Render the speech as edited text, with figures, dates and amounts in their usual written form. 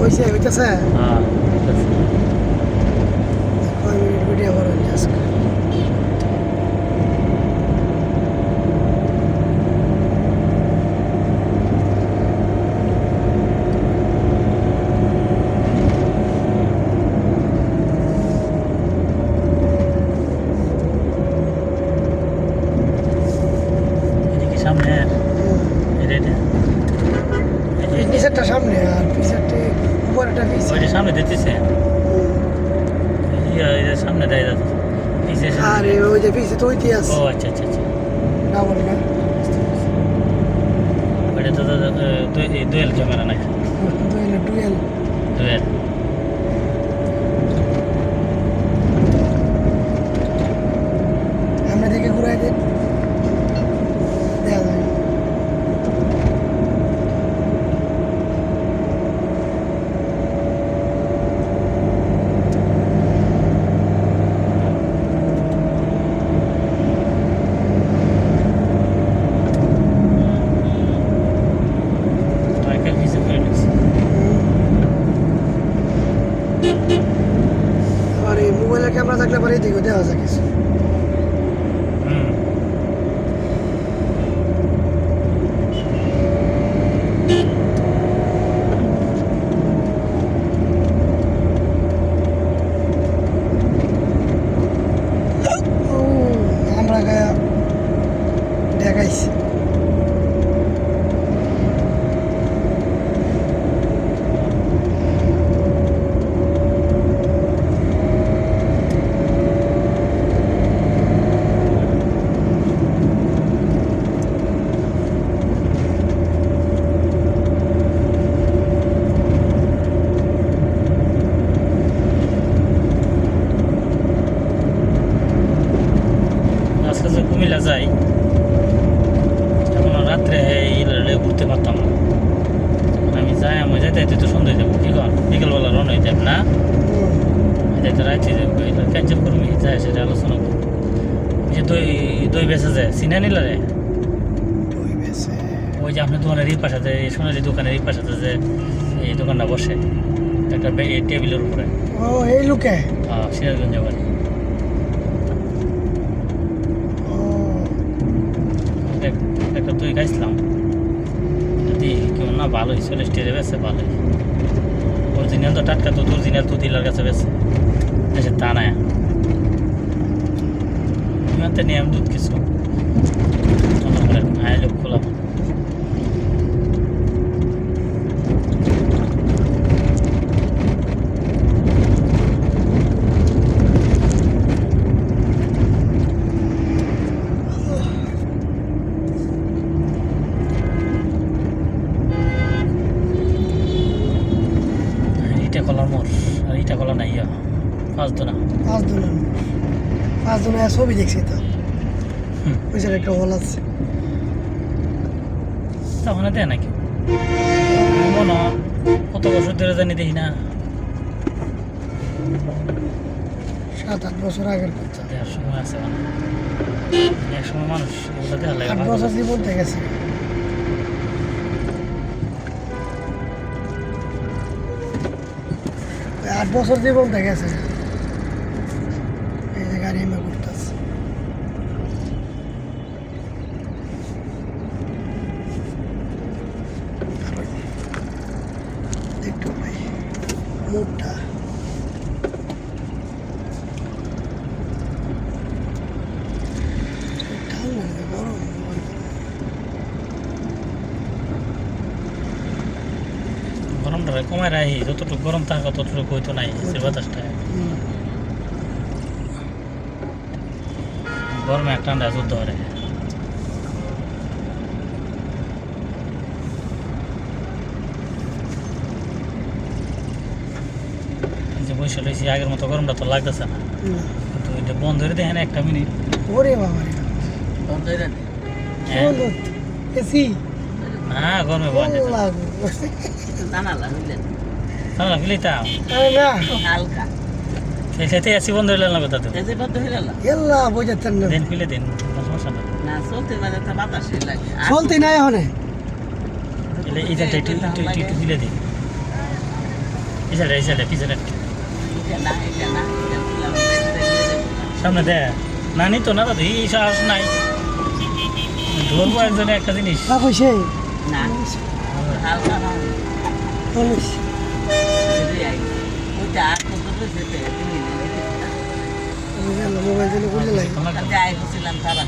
হইছে হইতেছে হ্যাঁ হইতাছে। কয় মিনিট ভিডিও করবেন আজকে এদিকে সামনে এটা এটা এই নিচেরটা সামনে আর পিছেরটা উপরেরটা পিছে ওইটা সামনে দিতেছে এটা সামনে দেয় যাচ্ছে পিছে আরে ওই যে পিছে তো ওইটি আছে ও আচ্ছা আচ্ছা আচ্ছা ডাবল না ওইটা তো দুয়েল ক্যামেরা নাকি ডুয়েল দুয়েল আমরা দেখে ঘুরাই দিন দেখা যায় ট্রাকের পিছে করে নিচ্ছে আর এই মোবাইলের ক্যামেরা থাকলে পরে এদিকে দেওয়া যায় কিছু হুম ও আমরা গায়া দেখাইছি আজকে যে কুমিল্লা যাই এখন রাত্রে এই ঘুরতে পারতাম না আমি যাই আমি যাইতে যাইতে তো সন্ধ্যে যাবো কি কর বিকেলবেলা রওনা হয়ে যাবে না যাইতে রাইতে যাবো এটা ক্যান্সেল করবি যাই সেটা আলোচনা করবো যে দই দই বেচা যায় চিনা নিলা রে ওই বেশে ওই যে আপনি দোকানের এই পাশাতে সোনালি দোকানের এই পাশাতে যে এই দোকানটা বসে একটা টেবিলের উপরে ও এই লোকে সিরাজগঞ্জ বাড়ি ও একটা দই খাইছিলাম যদি কেউ না ভালোই 40 টাকা বেছে ভালোই অরিজিনাল তো টাটকা তো অরিজিনাল তো দিলার কাছে বেছে এসে তা না ইমানতে নিয়ম দুধ কিছু আইলে খোলা ইটা কলার মোড় আর ইটা কলা নাই পাঁচ দোনা পাঁচ দিন ছবি দেখছি তো ওই যে একটা হল আছে তখন দেয় নাকি মনে কত বছর ধরে জানি দেখি না 7-8 বছর আগের কথা দেওয়ার সময় আছে মানে এক সময় মানুষ এগুলো দেওয়ার লাগে 8 বছর জীবন থেকে গেছে 8 বছর জীবন থেকে গেছে এই যে গাড়ি এমে ঘুরতেছে দেখতো ভাই মুখটা ঠান্ডা না গরম গরমটা কমায় রাখি যতটুকু গরম থাকা ততটুকু হইতো নাই সে বাতাসটা গরমে এক ঠান্ডা যুদ্ধ করে যে বসে রয়েছি আগের মতো গরমটা তো লাগতেছে না কিন্তু ওইটা বন্ধ করে দেখেন একটা মিনিট ওরে বাবা রে বন্ধ হয়ে যাবে হ্যাঁ এসি না গরমে বন্ধ লাগু জানালা বুঝলেন না ফিলিতাম আরে না হালকা সেটাতে এসি বন্ধ হইলে না কথা তো এই যে বন্ধ হয়ে গেল এল্লা বোঝাতেন না দিন ফিলে দিন কোনো সমস্যা না না চলতে মানে তো বাতাসই লাগে চলতে নাই এখন এলে এইটা একটু একটু একটু ফিলে দিন পিছাড়ে পিছাড়ে এটা না এটা না এটা তুলাম সামনে দে না নিত না দাদা এই সাহস নাই ধরবো একজনে একটা জিনিস না কইছে না হালকা না বলিস ওইটা কত রয়েছে তুমি মোবাইল দিলে করলে লাগে যাই হচ্ছিলাম তারা